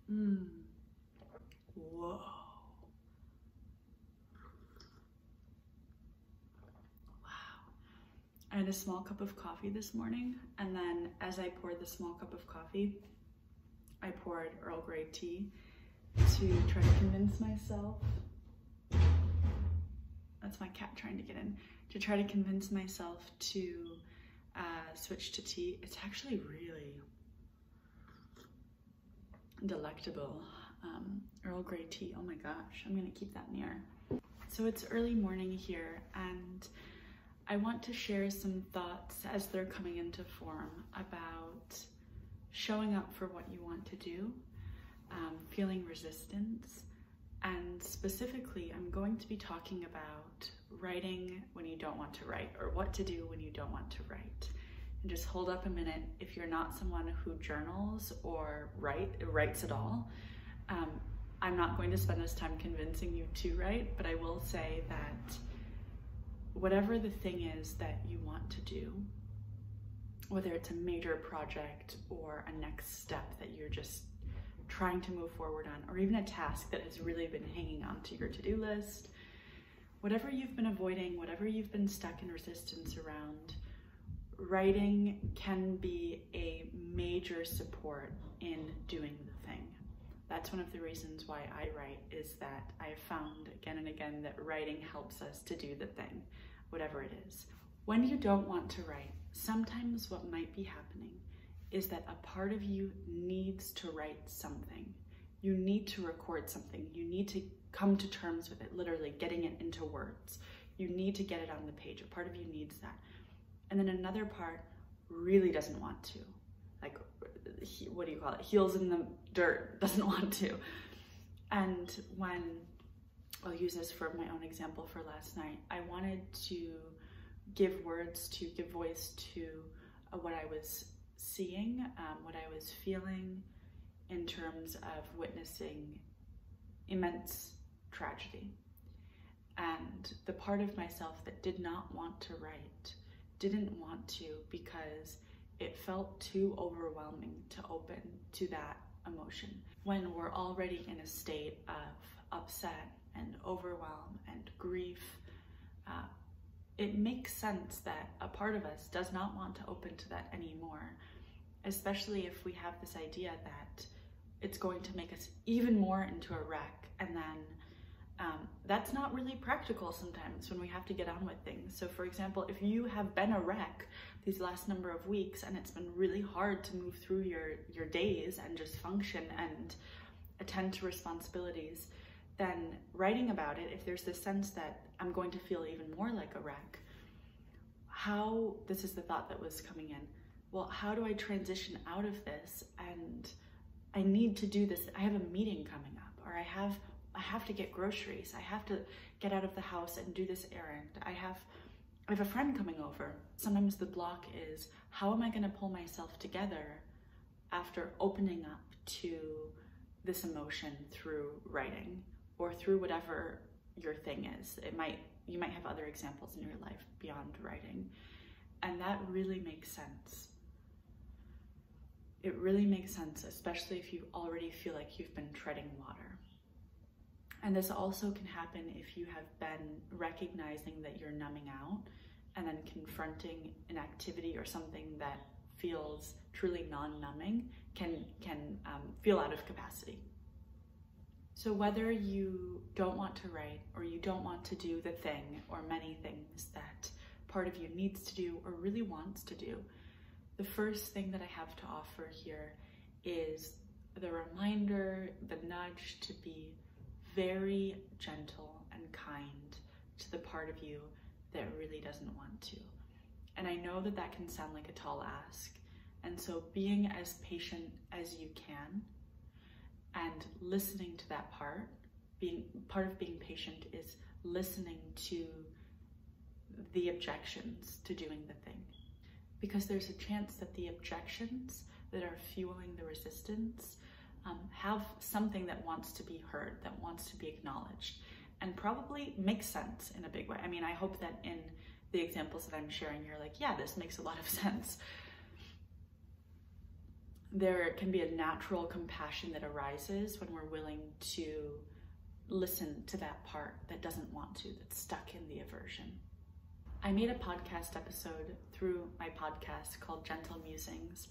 Whoa. I had a small cup of coffee this morning, and then as I poured the small cup of coffee, I poured Earl Grey tea to try to convince myself, that's my cat trying to get in, to try to convince myself to switch to tea. It's actually really delectable. Earl Grey tea, oh my gosh, I'm gonna keep that near. So it's early morning here, and I want to share some thoughts as they're coming into form about showing up for what you want to do, feeling resistance, and specifically I'm going to be talking about writing when you don't want to write, or what to do when you don't want to write. And just hold up a minute if you're not someone who journals or writes at all. I'm not going to spend this time convincing you to write, but I will say that whatever the thing is that you want to do, whether it's a major project or a next step that you're just trying to move forward on, or even a task that has really been hanging on to your to-do list, whatever you've been avoiding, whatever you've been stuck in resistance around, writing can be a major support in doing the thing. That's one of the reasons why I write, is that I have found again and again that writing helps us to do the thing, whatever it is. When you don't want to write, sometimes what might be happening is that a part of you needs to write something. You need to record something. You need to come to terms with it, literally getting it into words. You need to get it on the page. A part of you needs that. And then another part really doesn't want to. Like, what do you call it? Heels in the dirt, doesn't want to. And when, I'll use this for my own example for last night, I wanted to give words to, give voice to what I was seeing, what I was feeling in terms of witnessing immense tragedy. And the part of myself that did not want to write, didn't want to, because it felt too overwhelming to open to that emotion. When we're already in a state of upset and overwhelm and grief, it makes sense that a part of us does not want to open to that anymore, especially if we have this idea that it's going to make us even more into a wreck. And then that's not really practical sometimes when we have to get on with things. So for example, if you have been a wreck these last number of weeks and it's been really hard to move through your days and just function and attend to responsibilities, then writing about it, if there's this sense that I'm going to feel even more like a wreck, this is the thought that was coming in, well, how do I transition out of this? And I need to do this. I have a meeting coming up, or I have to get groceries. I have to get out of the house and do this errand. I have a friend coming over. Sometimes the block is, how am I going to pull myself together after opening up to this emotion through writing or through whatever your thing is? You might have other examples in your life beyond writing. And that really makes sense. It really makes sense, especially if you already feel like you've been treading water. And this also can happen if you have been recognizing that you're numbing out and then confronting an activity or something that feels truly non-numbing can feel out of capacity. So whether you don't want to write, or you don't want to do the thing or many things that part of you needs to do or really wants to do, the first thing that I have to offer here is the reminder, the nudge to be very gentle and kind to the part of you that really doesn't want to. And I know that that can sound like a tall ask. And so being as patient as you can and listening to that part of being patient is listening to the objections to doing the thing. Because there's a chance that the objections that are fueling the resistance have something that wants to be heard, that wants to be acknowledged, and probably makes sense in a big way. I mean, I hope that in the examples that I'm sharing, you're like, yeah, this makes a lot of sense. there can be a natural compassion that arises when we're willing to listen to that part that doesn't want to, that's stuck in the aversion. I made a podcast episode through my podcast called Gentle Musings,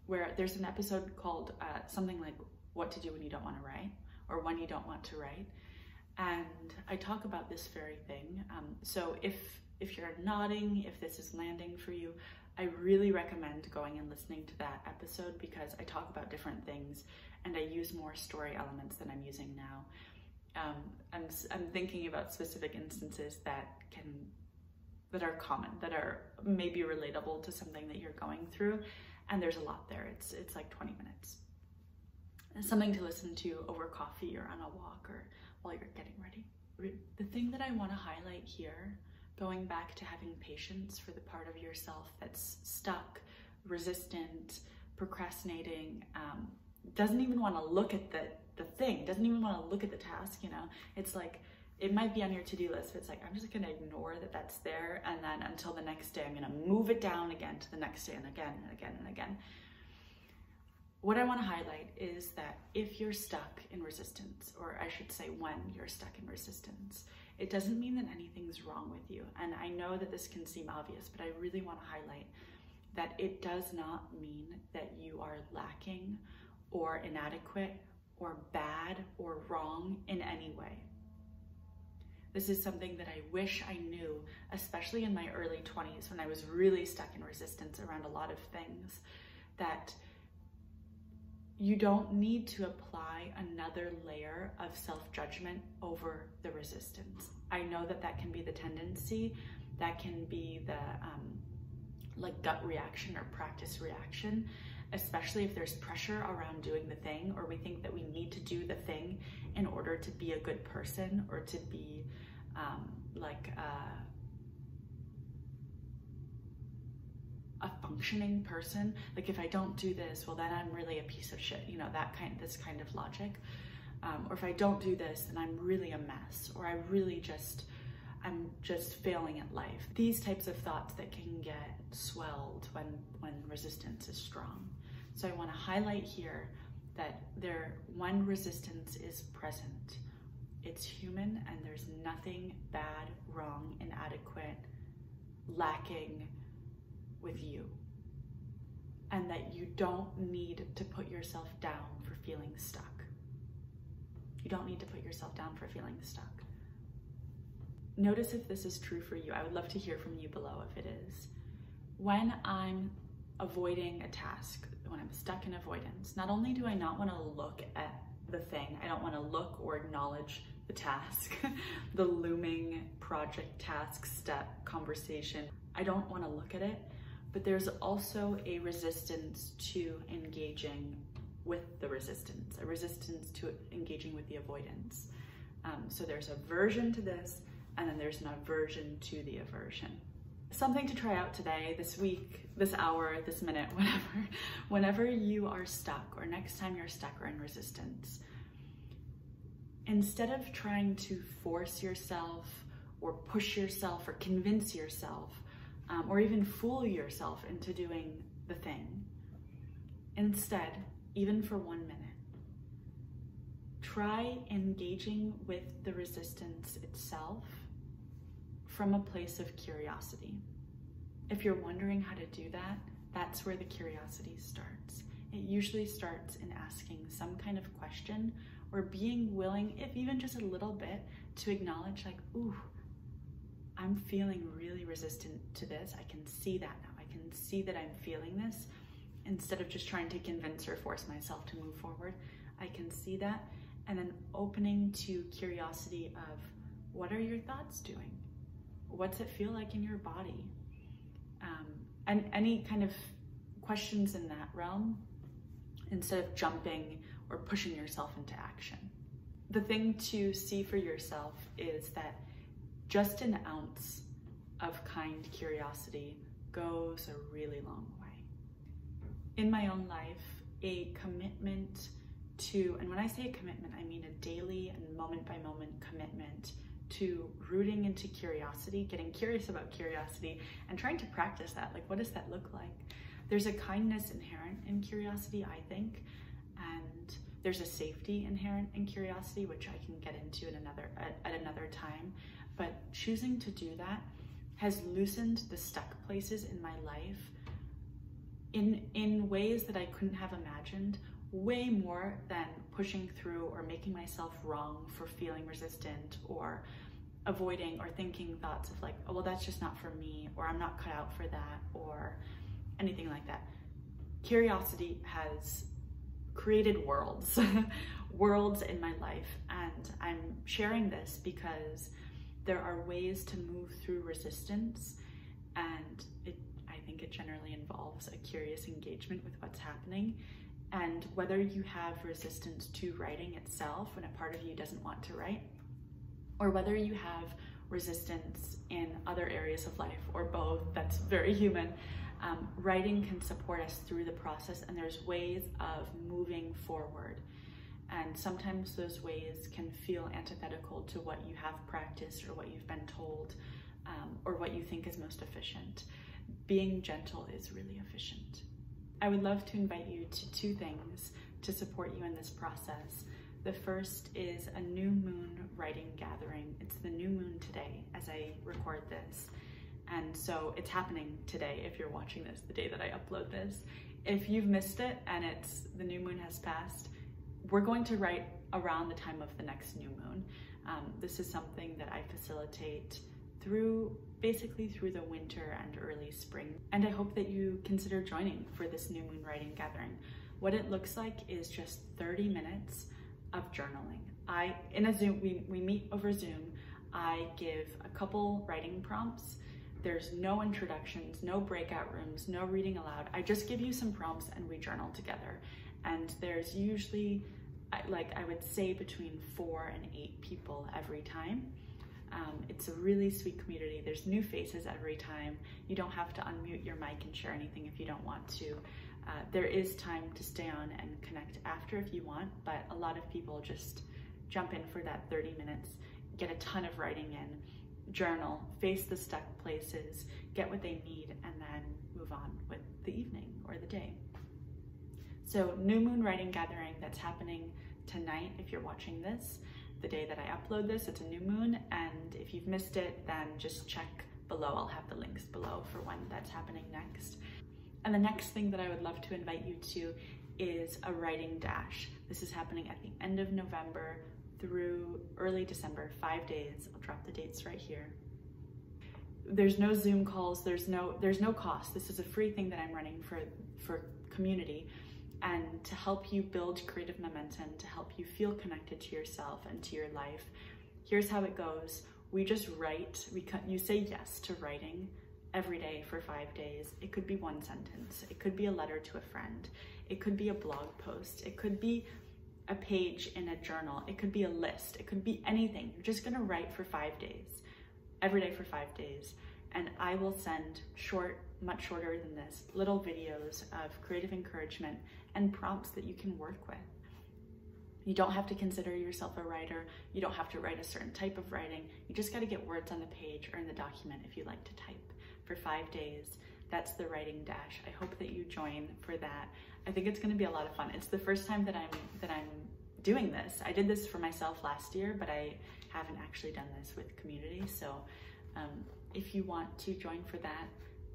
where there's an episode called something like what to do when you don't want to write, or when you don't want to write. And I talk about this very thing. So if you're nodding, if this is landing for you, I really recommend going and listening to that episode, because I talk about different things and I use more story elements than I'm using now. I'm thinking about specific instances that are common, that are maybe relatable to something that you're going through, and there's a lot there. It's like 20 minutes. It's something to listen to over coffee or on a walk or while you're getting ready. The thing that I want to highlight here, going back to having patience for the part of yourself that's stuck, resistant, procrastinating, doesn't even want to look at the thing, doesn't even want to look at the task, you know? It's like, it might be on your to-do list, but it's like, I'm just gonna ignore that that's there, and then until the next day, I'm gonna move it down again to the next day, and again, and again, and again. What I want to highlight is that if you're stuck in resistance, or I should say when you're stuck in resistance, it doesn't mean that anything's wrong with you. And I know that this can seem obvious, but I really want to highlight that it does not mean that you are lacking or inadequate or bad or wrong in any way. This is something that I wish I knew, especially in my early 20s when I was really stuck in resistance around a lot of things, that you don't need to apply another layer of self-judgment over the resistance. I know that that can be the tendency, that can be the like gut reaction or practice reaction, especially if there's pressure around doing the thing, or we think that we need to do the thing in order to be a good person or to be a functioning person. Like, if I don't do this, well, then I'm really a piece of shit, you know, this kind of logic. Or if I don't do this, then I'm really a mess, or I'm just failing at life. These types of thoughts that can get swelled when resistance is strong. So I want to highlight here that when resistance is present, it's human, and there's nothing bad, wrong, inadequate, lacking with you. And that you don't need to put yourself down for feeling stuck. You don't need to put yourself down for feeling stuck. Notice if this is true for you. I would love to hear from you below if it is. When I'm avoiding a task, when I'm stuck in avoidance, not only do I not want to look at the thing, I don't want to look or acknowledge the task, the looming project, task, step, conversation. I don't want to look at it, but there's also a resistance to engaging with the resistance, a resistance to engaging with the avoidance. So there's aversion to this, and then there's an aversion to the aversion. Something to try out today, this week, this hour, this minute, whatever. Whenever you are stuck, or next time you're stuck or in resistance, instead of trying to force yourself or push yourself or convince yourself, or even fool yourself into doing the thing, instead, even for 1 minute, try engaging with the resistance itself from a place of curiosity. If you're wondering how to do that, that's where the curiosity starts. It usually starts in asking some kind of question, or being willing, if even just a little bit, to acknowledge like, ooh, I'm feeling really resistant to this. I can see that now. I can see that I'm feeling this. Instead of just trying to convince or force myself to move forward, I can see that. And then opening to curiosity of, what are your thoughts doing? What's it feel like in your body? And any kind of questions in that realm, instead of jumping or pushing yourself into action. The thing to see for yourself is that just an ounce of kind curiosity goes a really long way. In my own life, a commitment to, and when I say a commitment, I mean a daily and moment by moment commitment to rooting into curiosity, getting curious about curiosity, and trying to practice that. Like, what does that look like? There's a kindness inherent in curiosity, I think, and there's a safety inherent in curiosity, which I can get into at another time. But choosing to do that has loosened the stuck places in my life in ways that I couldn't have imagined, way more than pushing through or making myself wrong for feeling resistant or avoiding or thinking thoughts of like, oh, well, that's just not for me, or I'm not cut out for that, or anything like that. Curiosity has created worlds, worlds in my life, and I'm sharing this because there are ways to move through resistance, and I think it generally involves a curious engagement with what's happening. And whether you have resistance to writing itself when a part of you doesn't want to write, or whether you have resistance in other areas of life, or both, that's very human, writing can support us through the process, and there's ways of moving forward. And sometimes those ways can feel antithetical to what you have practiced or what you've been told, or what you think is most efficient. Being gentle is really efficient. I would love to invite you to 2 things to support you in this process. The first is a new moon writing gathering. It's the new moon today as I record this. And so it's happening today if you're watching this, the day that I upload this. If you've missed it and the new moon has passed, we're going to write around the time of the next new moon. This is something that I facilitate basically through the winter and early spring. And I hope that you consider joining for this new moon writing gathering. What it looks like is just 30 minutes of journaling. In a Zoom, we meet over Zoom. I give a couple writing prompts. There's no introductions, no breakout rooms, no reading aloud. I just give you some prompts and we journal together. And there's usually, I would say, between 4 and 8 people every time. It's a really sweet community. There's new faces every time. You don't have to unmute your mic and share anything if you don't want to. There is time to stay on and connect after if you want, but a lot of people just jump in for that 30 minutes, get a ton of writing in, journal, face the stuck places, get what they need, and then move on with the evening or the day. So new moon writing gathering that's happening tonight if you're watching this. The day that I upload this, it's a new moon, and if you've missed it, then just check below. I'll have the links below for when that's happening next. And the next thing that I would love to invite you to is a writing dash. This is happening at the end of November through early December, 5 days. I'll drop the dates right here. There's no Zoom calls, there's no cost. This is a free thing that I'm running for community, and to help you build creative momentum, to help you feel connected to yourself and to your life. Here's how it goes. We just write, you say yes to writing every day for 5 days. It could be 1 sentence. It could be a letter to a friend. It could be a blog post. It could be a page in a journal. It could be a list. It could be anything. You're just gonna write for 5 days, every day for 5 days. And I will send much shorter than this, little videos of creative encouragement and prompts that you can work with. You don't have to consider yourself a writer. You don't have to write a certain type of writing. You just gotta get words on the page or in the document if you like to type. For 5 days, that's the writing dash. I hope that you join for that. I think it's gonna be a lot of fun. It's the first time that I'm doing this. I did this for myself last year, but I haven't actually done this with community. So if you want to join for that,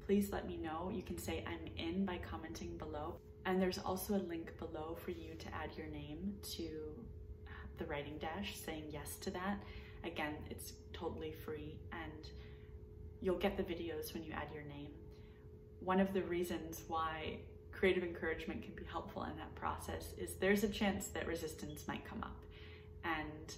please let me know. You can say I'm in by commenting below. And there's also a link below for you to add your name to the writing dash, saying yes to that. Again, it's totally free and you'll get the videos when you add your name. One of the reasons why creative encouragement can be helpful in that process is there's a chance that resistance might come up, and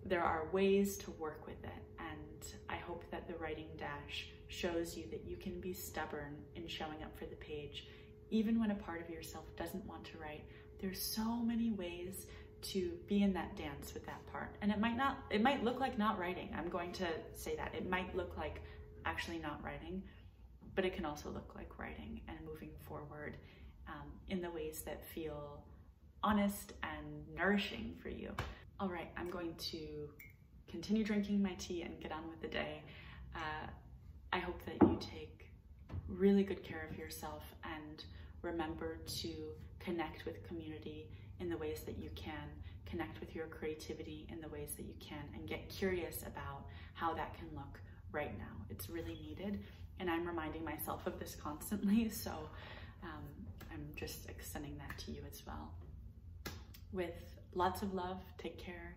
there are ways to work with it. And I hope that the writing dash shows you that you can be stubborn in showing up for the page, even when a part of yourself doesn't want to write. There's so many ways to be in that dance with that part. And it might look like not writing. I'm going to say that. It might look like actually not writing, but it can also look like writing and moving forward in the ways that feel honest and nourishing for you. All right, I'm going to continue drinking my tea and get on with the day. I hope that you take really good care of yourself and remember to connect with community in the ways that you can, connect with your creativity in the ways that you can, and get curious about how that can look right now. It's really needed, and I'm reminding myself of this constantly, so I'm just extending that to you as well. With lots of love, take care,